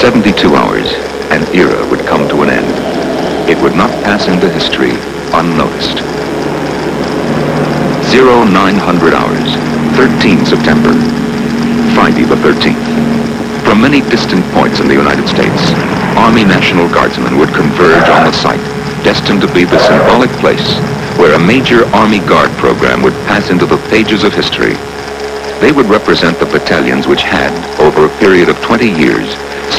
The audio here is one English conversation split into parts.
72 hours, an era would come to an end. It would not pass into history unnoticed. 0900 hours, 13 September, Friday the 13th. From many distant points in the United States, Army National Guardsmen would converge on the site, destined to be the symbolic place where a major Army Guard program would pass into the pages of history. They would represent the battalions which had, over a period of 20 years,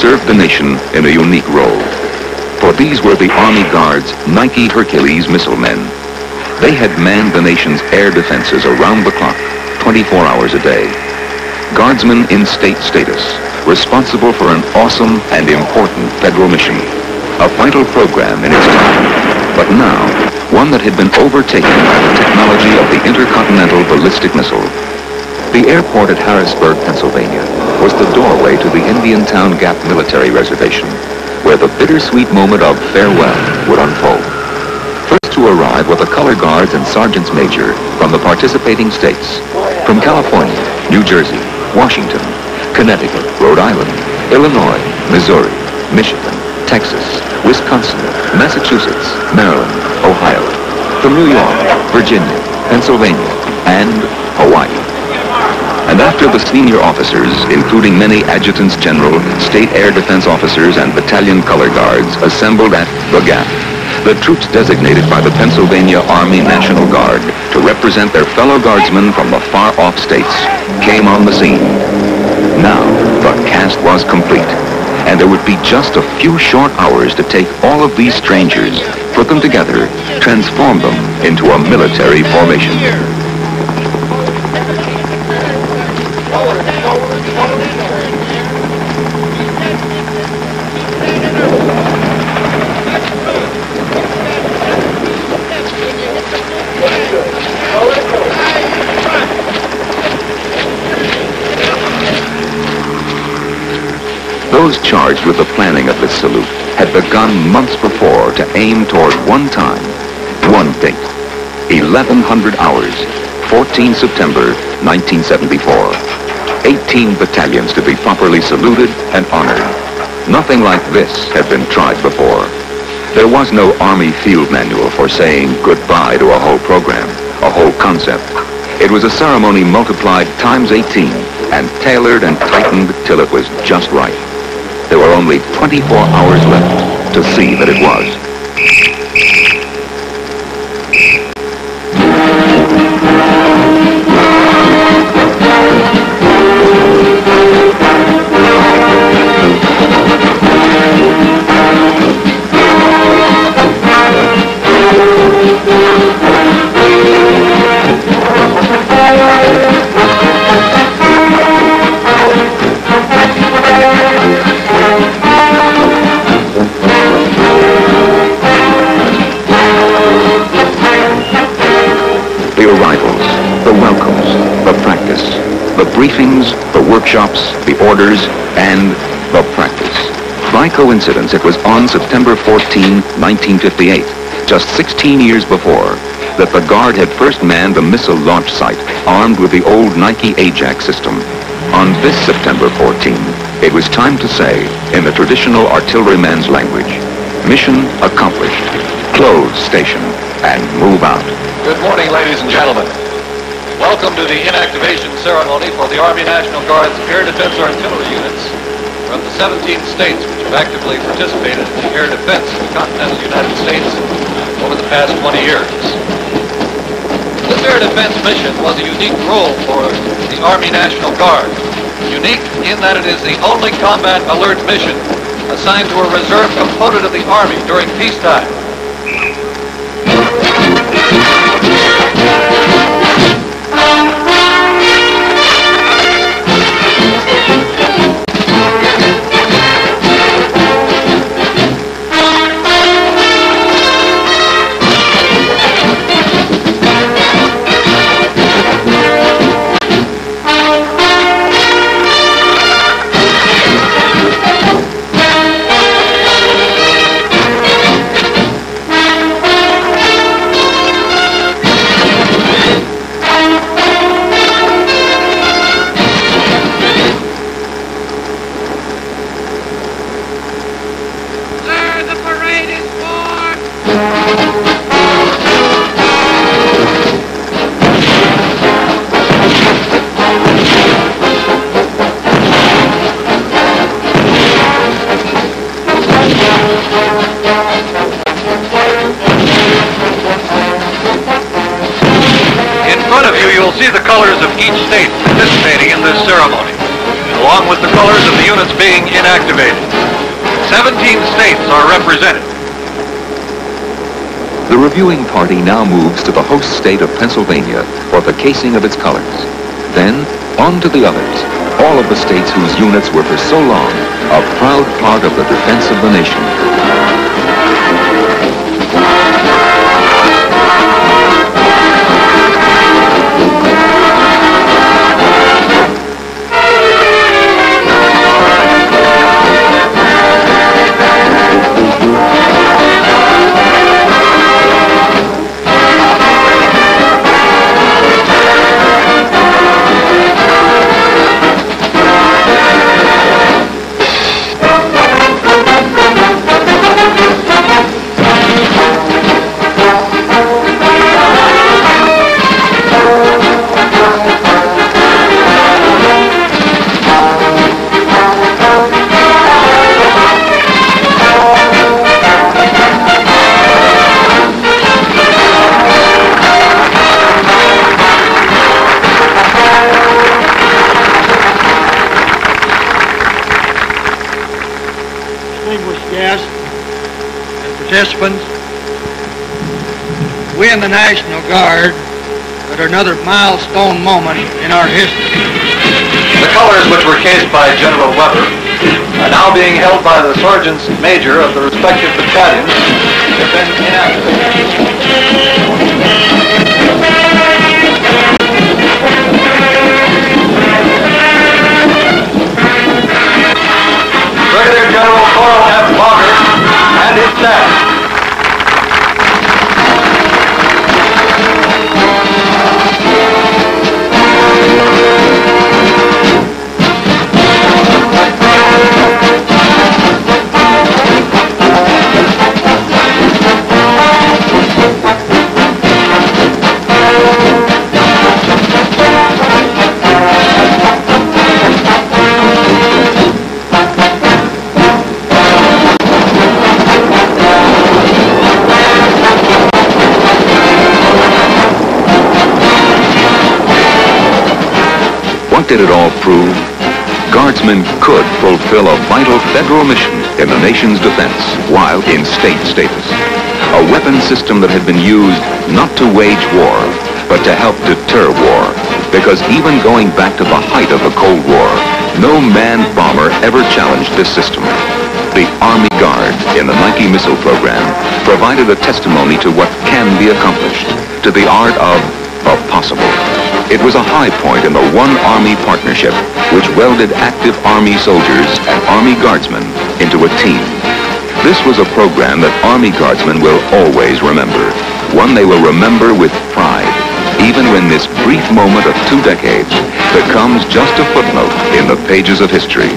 served the nation in a unique role. For these were the Army Guard's Nike Hercules Missile Men. They had manned the nation's air defenses around the clock, 24 hours a day. Guardsmen in state status, responsible for an awesome and important federal mission. A vital program in its time, but now, one that had been overtaken by the technology of the intercontinental ballistic missile. The airport at Harrisburg, Pennsylvania, was the doorway to the Indiantown Gap Military Reservation, where the bittersweet moment of farewell would unfold. First to arrive were the color guards and sergeants major from the participating states, from California, New Jersey, Washington, Connecticut, Rhode Island, Illinois, Missouri, Michigan, Texas, Wisconsin, Massachusetts, Maryland, Ohio, from New York, Virginia, Pennsylvania, and Hawaii. And after the senior officers, including many adjutants general, state air defense officers, and battalion color guards, assembled at the Gap, the troops designated by the Pennsylvania Army National Guard to represent their fellow guardsmen from the far-off states came on the scene. Now, the cast was complete, and there would be just a few short hours to take all of these strangers, put them together, transform them into a military formation. Those charged with the planning of this salute had begun months before to aim toward one time, one date, 1100 hours, 14 September 1974. 18 battalions to be properly saluted and honored. Nothing like this had been tried before. There was no Army field manual for saying goodbye to a whole program, a whole concept. It was a ceremony multiplied times 18 and tailored and tightened till it was just right. There were only 24 hours left to see that it was. Briefings, the workshops, the orders, and the practice. By coincidence, it was on September 14, 1958, just 16 years before, that the Guard had first manned the missile launch site, armed with the old Nike Ajax system. On this September 14, it was time to say, in the traditional artilleryman's language, mission accomplished, close station, and move out. Good morning, ladies and gentlemen. Welcome to the inactivation ceremony for the Army National Guard's air defense artillery units from the 17 states which have actively participated in the air defense of the continental United States over the past 20 years. This air defense mission was a unique role for the Army National Guard. Unique in that it is the only combat alert mission assigned to a reserve component of the Army during peacetime. front of you, you'll see the colors of each state participating in this ceremony, along with the colors of the units being inactivated. 17 states are represented. The reviewing party now moves to the host state of Pennsylvania for the casing of its colors. Then, on to the others, all of the states whose units were for so long a proud part of the defense of the nation. Participants, we in the National Guard are at another milestone moment in our history. The colors which were cased by General Weber are now being held by the sergeants major of the respective battalions that have been inactivated. Brigadier General Coral F. Walker and his staff. What did it all prove? Guardsmen could fulfill a vital federal mission in the nation's defense while in state status. A weapon system that had been used not to wage war, but to help deter war. Because even going back to the height of the Cold War, no manned bomber ever challenged this system. The Army Guard in the Nike missile program provided a testimony to what can be accomplished, to the art of the possible. It was a high point in the One Army partnership, which welded active Army soldiers and Army Guardsmen into a team. This was a program that Army Guardsmen will always remember, one they will remember with pride, even when this brief moment of 2 decades becomes just a footnote in the pages of history.